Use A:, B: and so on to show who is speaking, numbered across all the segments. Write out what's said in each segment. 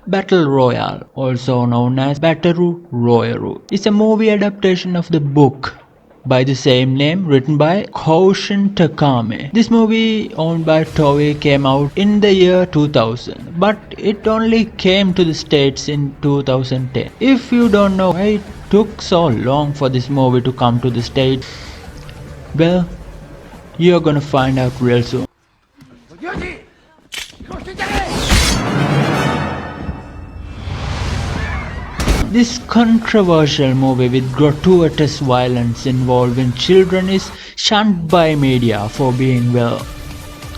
A: Battle Royale, also known as Bataru Royaru, is a movie adaptation of the book by the same name written by Koushin Takame. This movie, owned by Toei, came out in the year 2000, but it only came to the States in 2010. If you don't know why it took so long for this movie to come to the States, well, you're gonna find out real soon. This controversial movie with gratuitous violence involving children is shunned by media for being, well,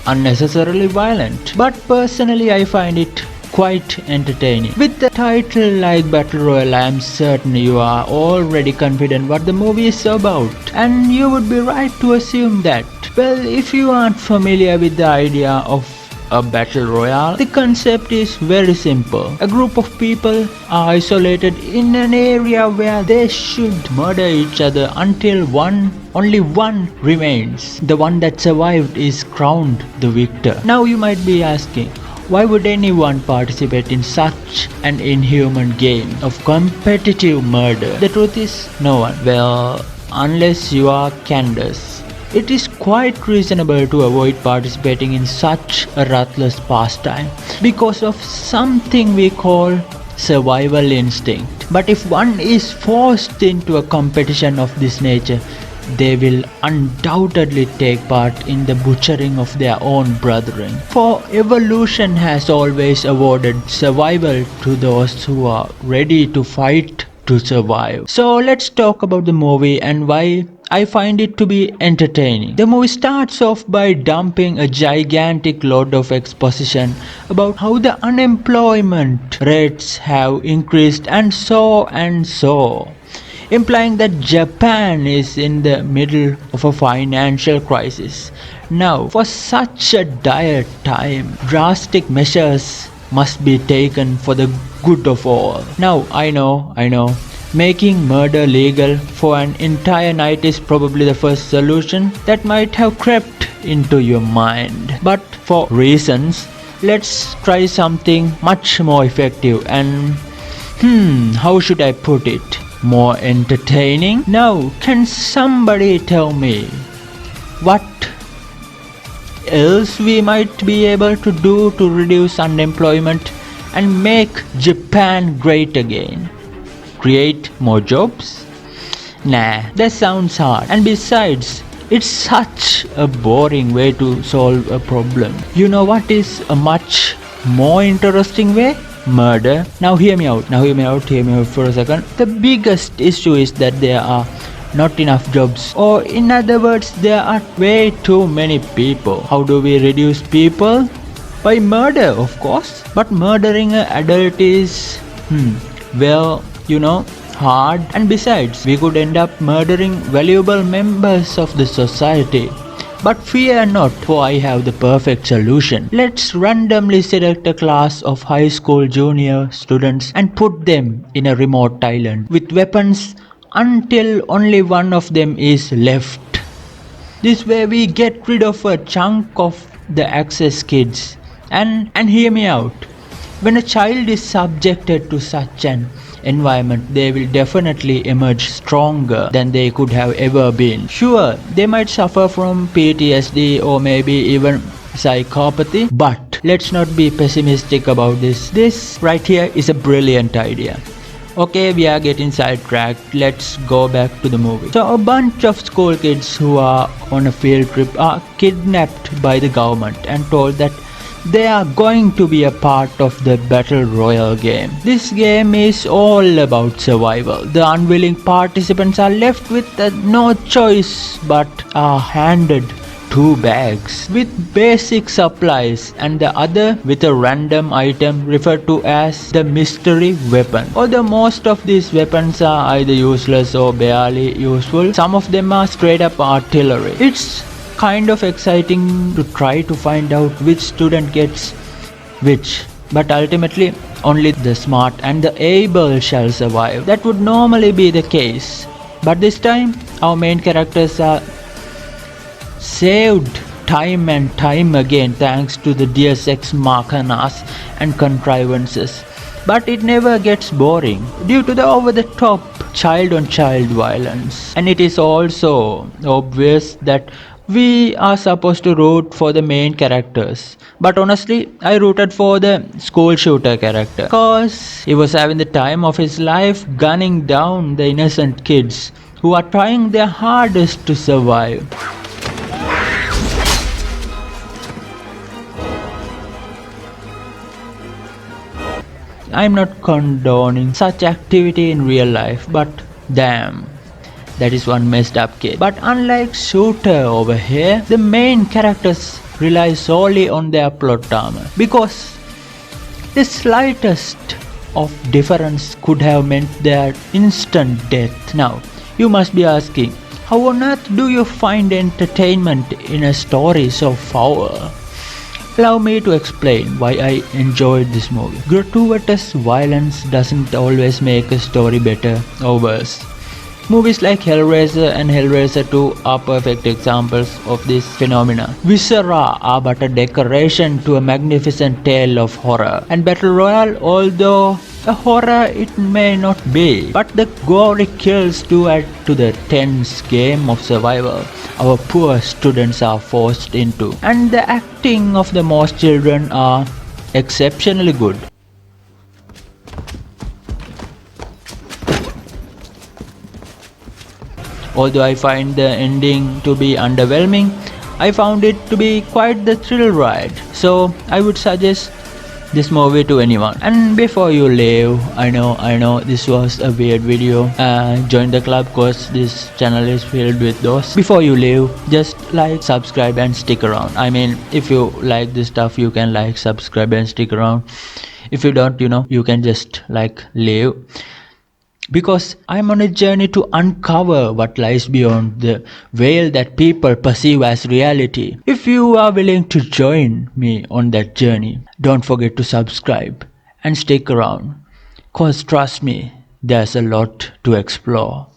A: unnecessarily violent. But personally, I find it quite entertaining. With the title like Battle Royale, I am certain you are already confident what the movie is about. And you would be right to assume that. Well, if you aren't familiar with the idea of a battle royale, the concept is very simple. A group of people are isolated in an area where they should murder each other until only one remains. The one that survived is crowned the victor. Now you might be asking, why would anyone participate in such an inhuman game of competitive murder? The truth is, no one. Well, unless you are Candace. It is quite reasonable to avoid participating in such a ruthless pastime because of something we call survival instinct. But if one is forced into a competition of this nature, they will undoubtedly take part in the butchering of their own brethren. For evolution has always awarded survival to those who are ready to fight to survive. So let's talk about the movie and why I find it to be entertaining. The movie starts off by dumping a gigantic load of exposition about how the unemployment rates have increased and so, implying that Japan is in the middle of a financial crisis. Now, for such a dire time, drastic measures must be taken for the good of all. Now, I know, making murder legal for an entire night is probably the first solution that might have crept into your mind. But for reasons, let's try something much more effective and, how should I put it? More entertaining? Now, can somebody tell me what else we might be able to do to reduce unemployment and make Japan great again? Create more jobs? Nah, that sounds hard. And besides, it's such a boring way to solve a problem. You know what is a much more interesting way? Murder. Now hear me out for a second. The biggest issue is that there are not enough jobs, or in other words, there are way too many people. How do we reduce people? By murder, of course. But murdering an adult is, hard. And besides, we could end up murdering valuable members of the society. But fear not, for I have the perfect solution. Let's randomly select a class of high school junior students and put them in a remote island with weapons until only one of them is left. This way we get rid of a chunk of the access kids. And hear me out. When a child is subjected to such an environment, they will definitely emerge stronger than they could have ever been. Sure, they might suffer from PTSD or maybe even psychopathy, but let's not be pessimistic about this. This right here is a brilliant idea. Okay, we are getting sidetracked. Let's go back to the movie. So a bunch of school kids who are on a field trip are kidnapped by the government and told that they are going to be a part of the Battle Royale game. This game is all about survival. The unwilling participants are left with no choice but are handed 2 bags with basic supplies and the other with a random item referred to as the mystery weapon. Although most of these weapons are either useless or barely useful, some of them are straight up artillery. It's kind of exciting to try to find out which student gets which, but ultimately only the smart and the able shall survive. That would normally be the case, but this time our main characters are saved time and time again thanks to the Deus Ex Machinas and contrivances. but it never gets boring due to the over the top child on child violence. And it is also obvious that we are supposed to root for the main characters. But honestly, I rooted for the school shooter character because he was having the time of his life gunning down the innocent kids who are trying their hardest to survive. I'm not condoning such activity in real life, but damn, that is one messed up kid. But unlike Shooter over here, the main characters rely solely on their plot armor because the slightest of difference could have meant their instant death. Now, you must be asking, how on earth do you find entertainment in a story so foul? Allow me to explain why I enjoyed this movie. Gratuitous violence doesn't always make a story better or worse. Movies like Hellraiser and Hellraiser 2 are perfect examples of this phenomena. Viscera are but a decoration to a magnificent tale of horror. And Battle Royale, although a horror it may not be, but the gory kills do add to the tense game of survival our poor students are forced into. And the acting of the most children are exceptionally good. Although I find the ending to be underwhelming, I found it to be quite the thrill ride. So I would suggest this movie to anyone. And before you leave, I know this was a weird video. Join the club cause this channel is filled with those. Before you leave, just like, subscribe and stick around. I mean, if you like this stuff, you can like, subscribe and stick around. If you don't, you can just leave. Because I'm on a journey to uncover what lies beyond the veil that people perceive as reality. If you are willing to join me on that journey, don't forget to subscribe and stick around. Cause trust me, there's a lot to explore.